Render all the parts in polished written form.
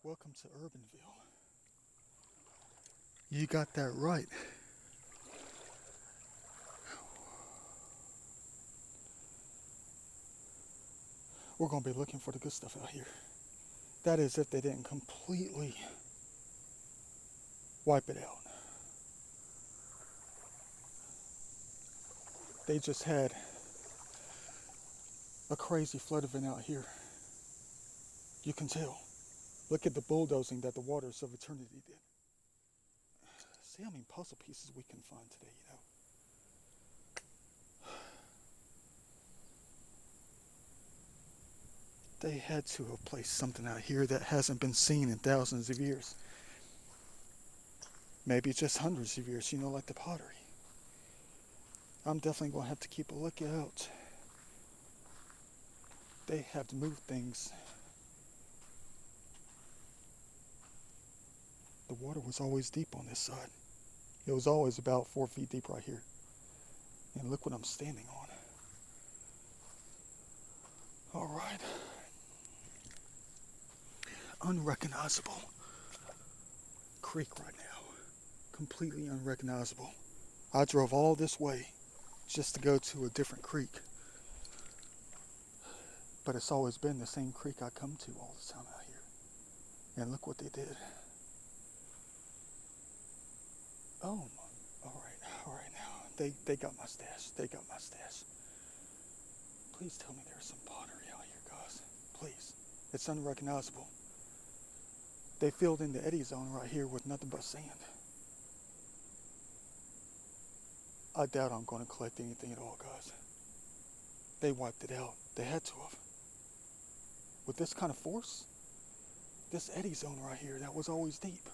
Welcome to Urbanville. You got that right. We're going to be looking for the good stuff out here. That is, if they didn't completely wipe it out. They just had a crazy flood event out here. You can tell. Look at the bulldozing that the waters of eternity did. See how many puzzle pieces we can find today, you know? They had to have placed something out here that hasn't been seen in thousands of years. Maybe just hundreds of years, you know, like the pottery. I'm definitely going to have to keep a lookout. They have to move things. The water was always deep on this side. It was always about 4 feet deep right here. And look what I'm standing on. All right. Unrecognizable creek right now. Completely unrecognizable. I drove all this way just to go to a different creek. But it's always been the same creek I come to all the time out here. And look what they did. Oh my, all right now. They got my stash. They got my stash. Please tell me there's some pottery out here, guys. Please. It's unrecognizable. They filled in the eddy zone right here with nothing but sand. I doubt I'm going to collect anything at all, guys. They wiped it out. They had to have. With this kind of force, this eddy zone right here that was always deep,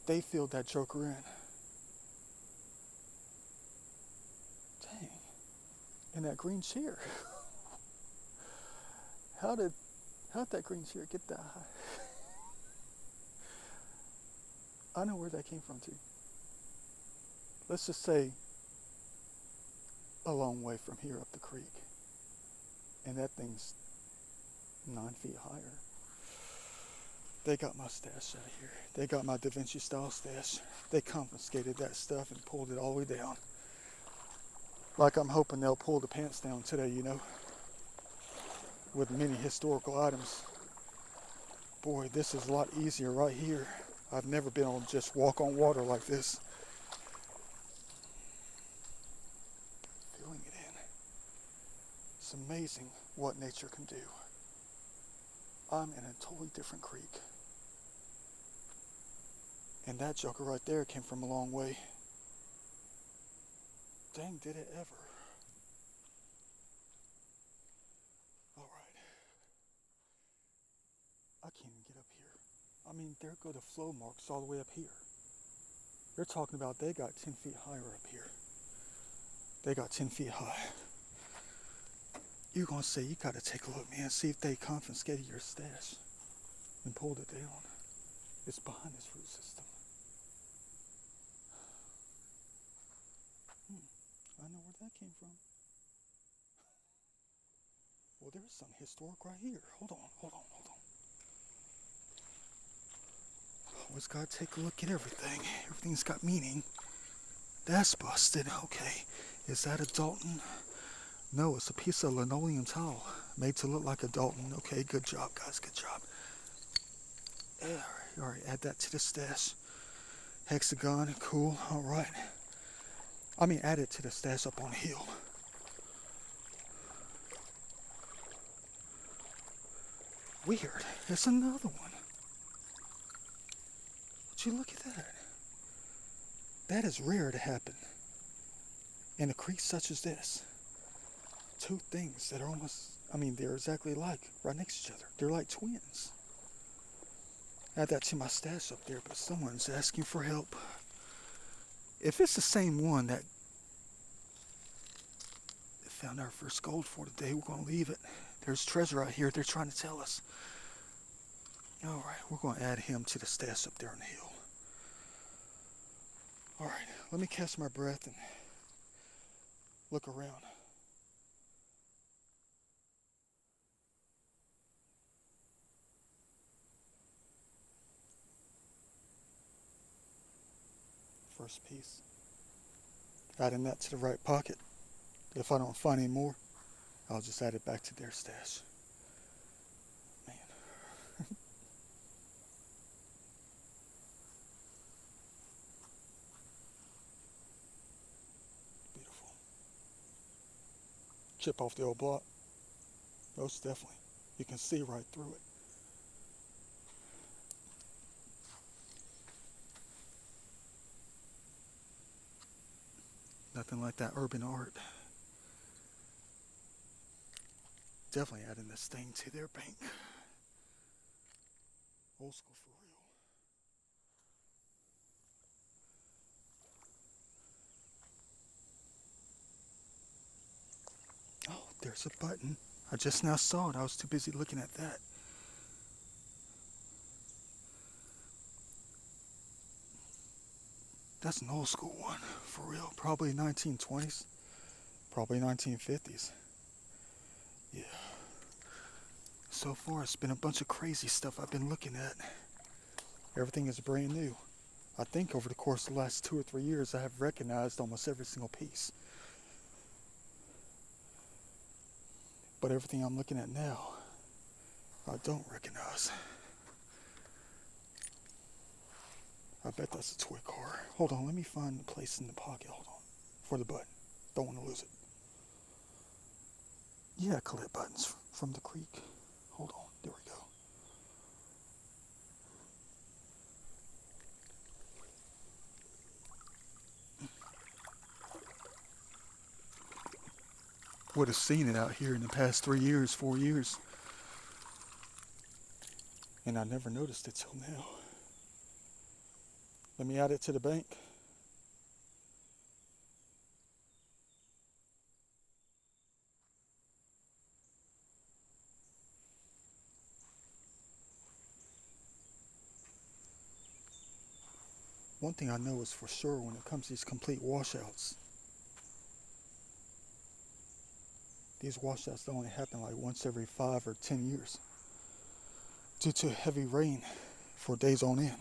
they filled that joker in. Dang. And that green chair. How'd that green chair get that high? I know where that came from too. Let's just say a long way from here up the creek. And that thing's 9 feet higher. They got my stash out of here. They got my Da Vinci style stash. They confiscated that stuff and pulled it all the way down. Like I'm hoping they'll pull the pants down today, you know, with many historical items. Boy, this is a lot easier right here. I've never been able to just walk on water like this. Feeling it in. It's amazing what nature can do. I'm in a totally different creek. And that joker right there came from a long way. Dang, did it ever. Alright. I can't even get up here. I mean, there go the flow marks all the way up here. They're talking about they got 10 feet higher up here. They got 10 feet high. You're going to say, you got to take a look, man. See if they confiscated your stash and pulled it down. It's behind this root system. I know where that came from. Well, there's some historic right here. Hold on. Always got to take a look at everything. Everything's got meaning. That's busted. Okay. Is that a Dalton? No, it's a piece of linoleum tile made to look like a Dalton. Okay, good job, guys. Good job. All right, add that to the stash. Hexagon, cool. All right. I mean, add it to the stash up on the hill. Weird. There's another one. Would you look at that? That is rare to happen in a creek such as this. Two things that are almost, I mean, they're exactly alike, right next to each other. They're like twins. Add that to my stash up there, but someone's asking for help. If it's the same one that found our first gold for today, we're going to leave it. There's treasure out here they're trying to tell us. All right, we're going to add him to the stash up there on the hill. All right, let me catch my breath and look around. first piece. Adding that to the right pocket. If I don't find any more, I'll just add it back to their stash. Man. Beautiful. Chip off the old block. Most definitely. You can see right through it. Nothing like that urban art. Definitely adding the stain to their paint. Old school for real. Oh, there's a button. I just now saw it. I was too busy looking at that. That's an old school one, for real. Probably 1920s. Probably 1950s. Yeah. So far, it's been a bunch of crazy stuff I've been looking at. Everything is brand new. I think over the course of the last 2 or 3 years, I have recognized almost every single piece. But everything I'm looking at now, I don't recognize. I bet that's a toy car. Hold on, let me find the place in the pocket. Hold on. For the button. Don't want to lose it. Yeah, collect buttons from the creek. Hold on. There we go. Would have seen it out here in the past 3 years, 4 years. And I never noticed it till now. Let me add it to the bank. One thing I know is for sure when it comes to these complete washouts, these washouts don't only happen like once every 5 or 10 years due to heavy rain for days on end.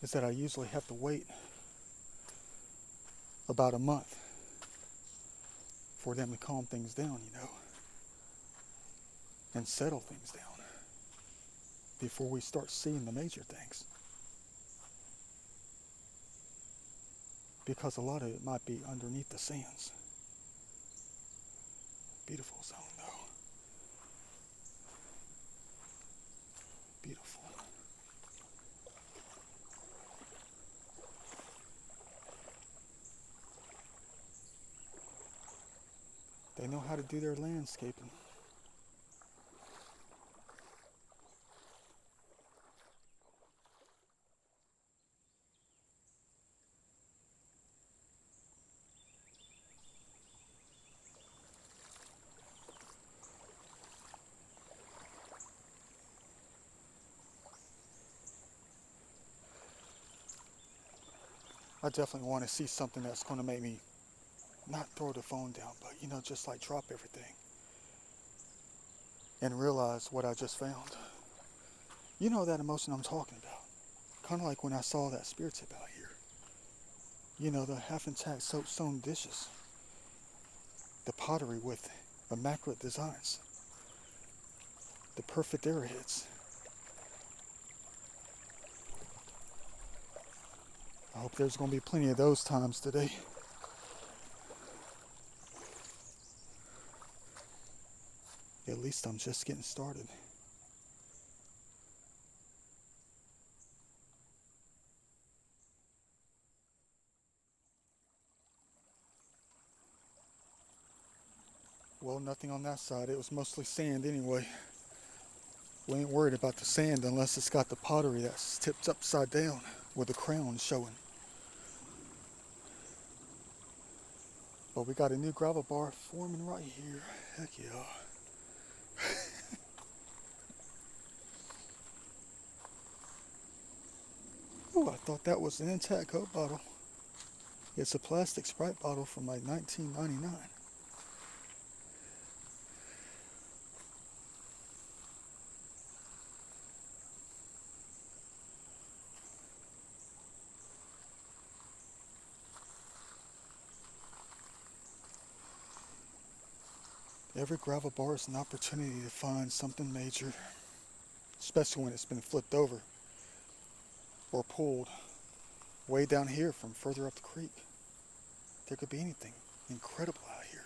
Is that I usually have to wait about a month for them to calm things down, and settle things down before we start seeing the major things. Because a lot of it might be underneath the sands. Beautiful zone though. Beautiful. They know how to do their landscaping. I definitely want to see something that's going to make me not throw the phone down, but just like drop everything and realize what I just found. You know that emotion I'm talking about. Kind of like when I saw that spirit tip out here. The half intact soap-sewn dishes. The pottery with immaculate designs. The perfect arrowheads. I hope there's going to be plenty of those times today. At least I'm just getting started. Well, nothing on that side. It was mostly sand anyway. We ain't worried about the sand unless it's got the pottery that's tipped upside down with the crown showing. But we got a new gravel bar forming right here. Heck yeah. Oh, I thought that was an intact Coke bottle. It's a plastic Sprite bottle from like 1999. Every gravel bar is an opportunity to find something major, especially when it's been flipped over or pulled way down here from further up the creek. There could be anything incredible out here.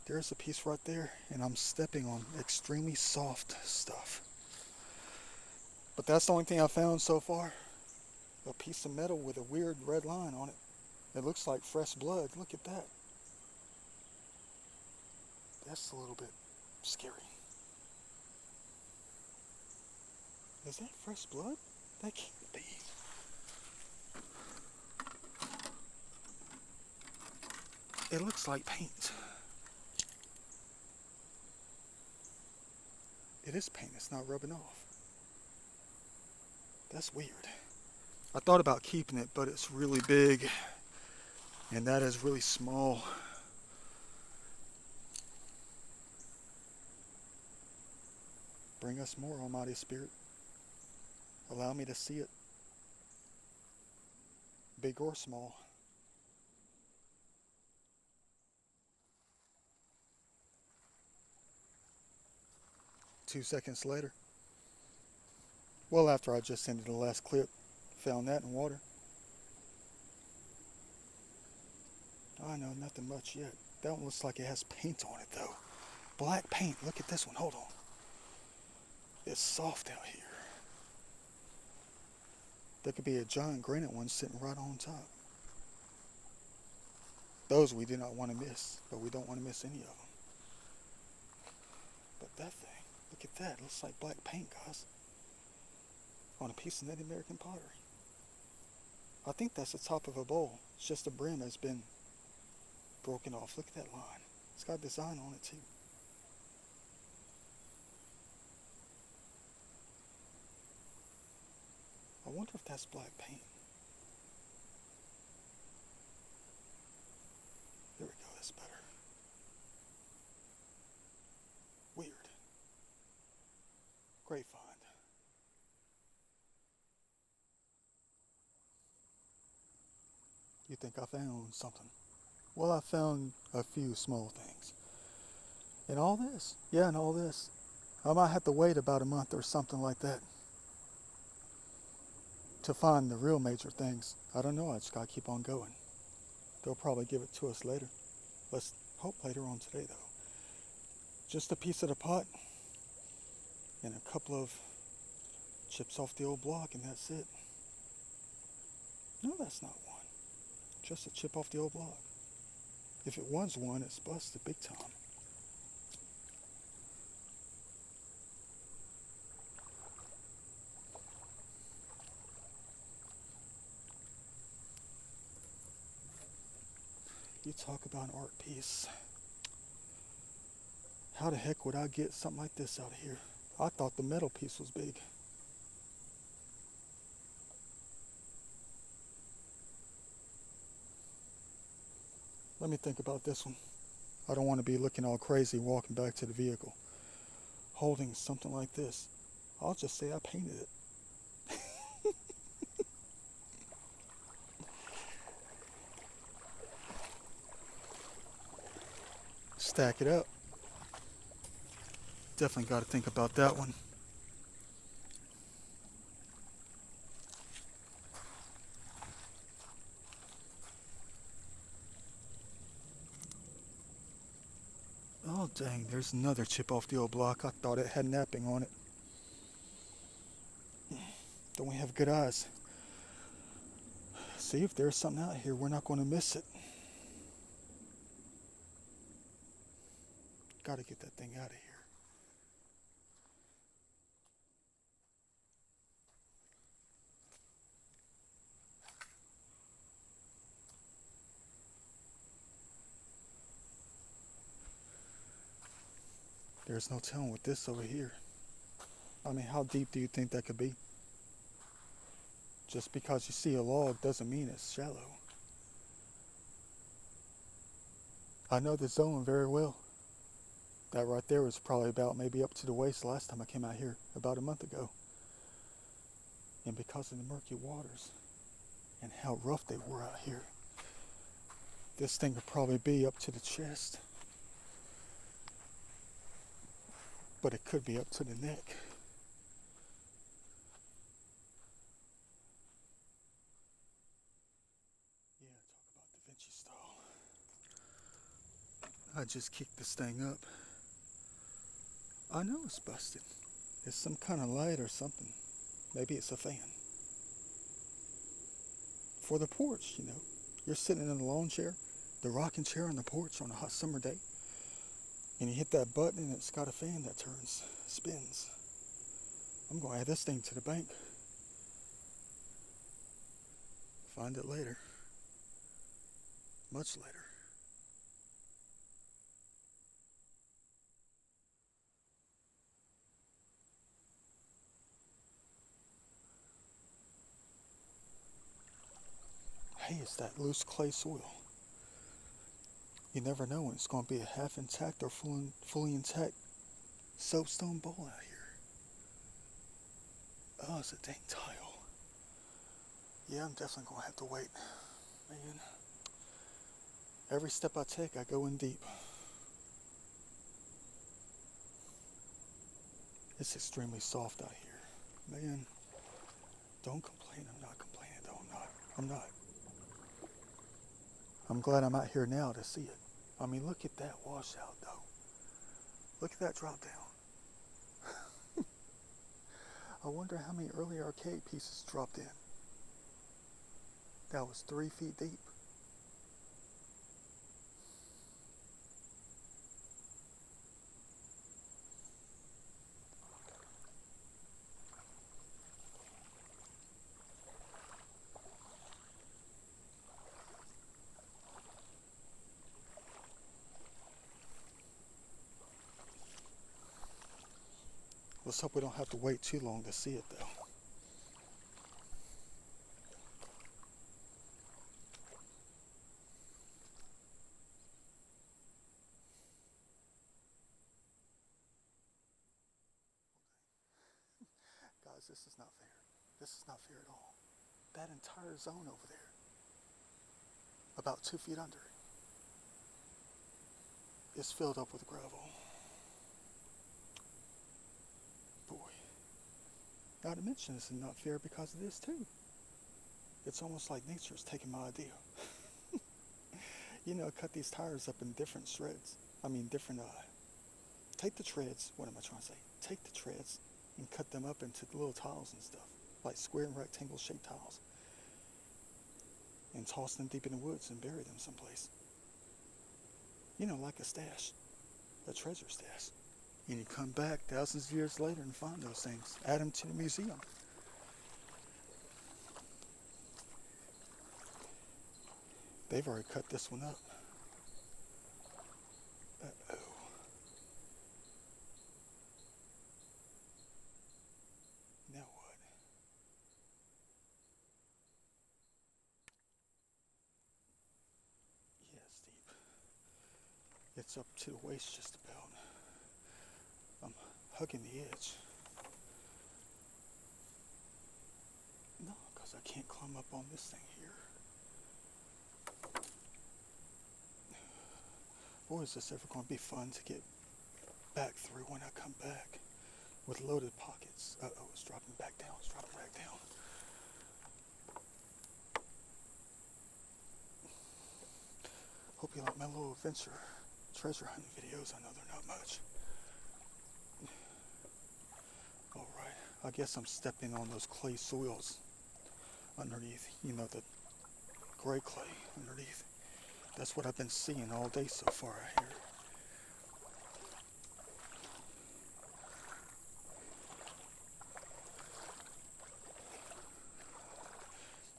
There's a piece right there, and I'm stepping on extremely soft stuff. But that's the only thing I found so far. A piece of metal with a weird red line on it. It looks like fresh blood. Look at that. That's a little bit scary. Is that fresh blood? That can't be. It looks like paint. It is paint. It's not rubbing off. That's weird. I thought about keeping it, but it's really big. And that is really small. Bring us more, Almighty Spirit. Allow me to see it. Big or small. Two seconds later. Well, after I just ended the last clip, found that in water. I know, nothing much yet. That one looks like it has paint on it though. Black paint. Look at this one. Hold on. It's soft out here. There could be a giant granite one sitting right on top. Those we do not want to miss, but we don't want to miss any of them. But that thing, look at that. It looks like black paint, guys. On a piece of Native American pottery. I think that's the top of a bowl. It's just the brim has been broken off. Look at that line. It's got a design on it too. I wonder if that's black paint. There we go, that's better. Weird. Great find. You think I found something? Well, I found a few small things. And all this. Yeah, and all this. I might have to wait about a month or something like that to find the real major things. I don't know, I just gotta keep on going. They'll probably give it to us later. Let's hope later on today though. Just a piece of the pot and a couple of chips off the old block, and that's it. No, that's not one. Just a chip off the old block. If it was one, it's busted big time. You talk about an art piece. How the heck would I get something like this out of here? I thought the metal piece was big. Let me think about this one. I don't want to be looking all crazy walking back to the vehicle, holding something like this. I'll just say I painted it. Stack it up. Definitely got to think about that one. Oh dang, there's another chip off the old block. I thought it had napping on it. Don't we have good eyes? See, if there's something out here, we're not going to miss it. Got to get that thing out of here. There's no telling with this over here. I mean, how deep do you think that could be? Just because you see a log doesn't mean it's shallow. I know the zone very well. That right there was probably about maybe up to the waist last time I came out here, about a month ago. And because of the murky waters and how rough they were out here, This thing could probably be up to the chest, but it could be up to the neck. Yeah, talk about Da Vinci style. I just kicked this thing up. I know it's busted. It's some kind of light or something. Maybe it's a fan. For the porch, you know. You're sitting in a lawn chair, the rocking chair on the porch on a hot summer day, and you hit that button and it's got a fan that turns, spins. I'm going to add this thing to the bank. Find it later. Much later. Hey, it's that loose clay soil. You never know when it's going to be a half intact or fully intact soapstone bowl out here. Oh, it's a dang tile. Yeah, I'm definitely going to have to wait. Man, every step I take, I go in deep. It's extremely soft out here. Man, don't complain. I'm not complaining, though. I'm not. I'm glad I'm out here now to see it. I mean, look at that washout, though. Look at that drop down. I wonder how many early arcade pieces dropped in. That was 3 feet deep. Let's hope we don't have to wait too long to see it, though. Guys, this is not fair. This is not fair at all. That entire zone over there, about 2 feet under, is filled up with gravel. Boy. Not to mention this is not fair because of this too. It's almost like nature's taking my idea. You know, cut these tires up in different shreds. Take the treads, what am I trying to say? Take the treads and cut them up into little tiles and stuff, like square and rectangle shaped tiles, and toss them deep in the woods and bury them someplace. You know, like a stash, a treasure stash. And you come back thousands of years later and find those things, add them to the museum. They've already cut this one up. Uh-oh. Now what? Yeah, it's deep. It's up to the waist just about. I'm hugging the edge. No, because I can't climb up on this thing here. Boy, is this ever going to be fun to get back through when I come back with loaded pockets. Uh-oh, it's dropping back down. Hope you like my little adventure treasure hunting videos. I know they're not much. Alright, I guess I'm stepping on those clay soils underneath. You know, the gray clay underneath. That's what I've been seeing all day so far out here.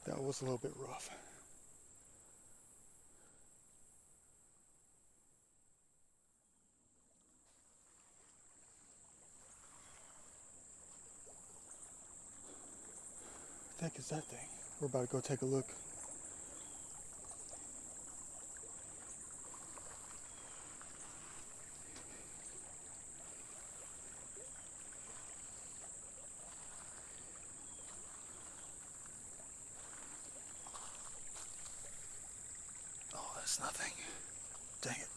That was a little bit rough. What the heck is that thing? We're about to go take a look. That's nothing. Dang it.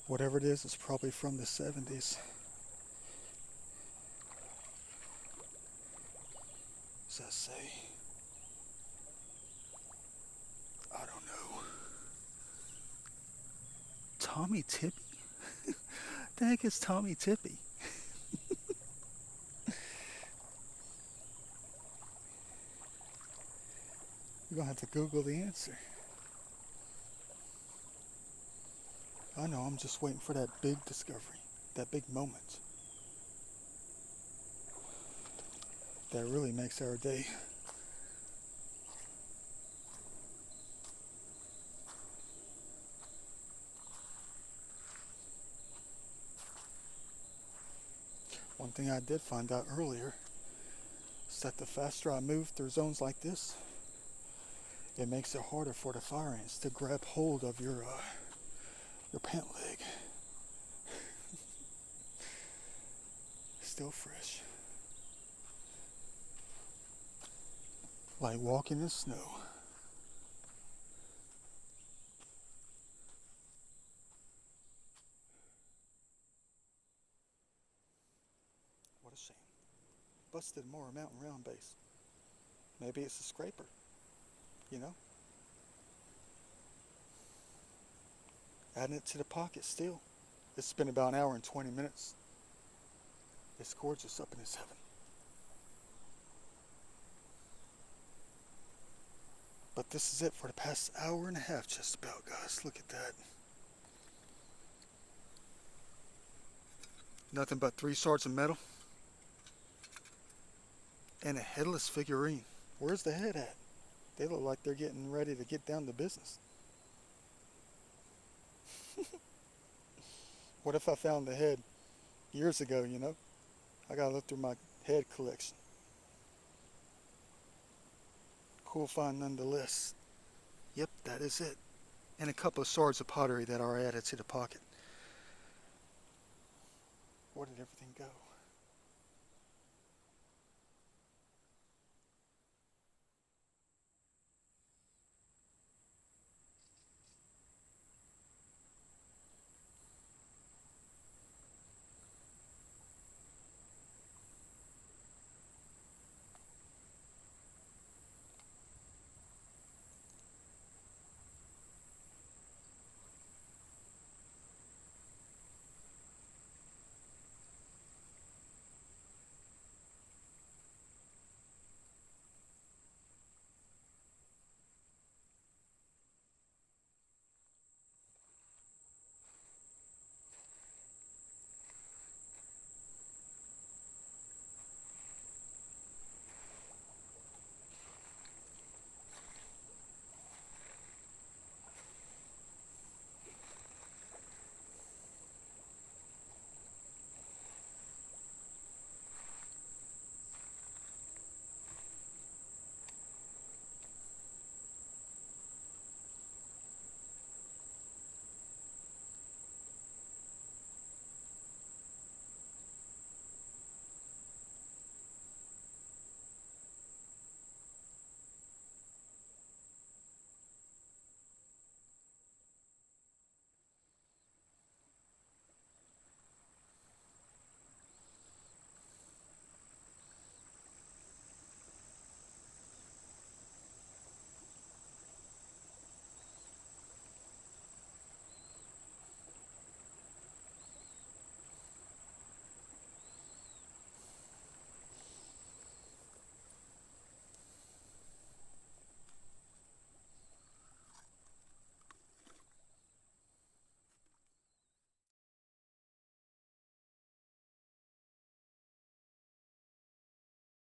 Whatever it is, it's probably from the 70s. Does that say? I don't know. Tommy Tippy? The heck is Tommy Tippy? You're gonna have to Google the answer. I know, I'm just waiting for that big discovery, that big moment. That really makes our day. One thing I did find out earlier is that the faster I move through zones like this, it makes it harder for the fire ants to grab hold of your pant leg. Still fresh. Like walking in snow. What a shame. Busted Moore Mountain Round Base. Maybe it's a scraper, you know? Adding it to the pocket still. It's been about an hour and 20 minutes. It's gorgeous up in this heaven. But this is it for the past hour and a half just about, guys. Look at that. Nothing but 3 shards of metal. And a headless figurine. Where's the head at? They look like they're getting ready to get down to business. What if I found the head years ago, you know? I gotta look through my head collection. Cool find nonetheless. Yep, that is it. And a couple of shards of pottery that are added to the pocket. Where did everything go?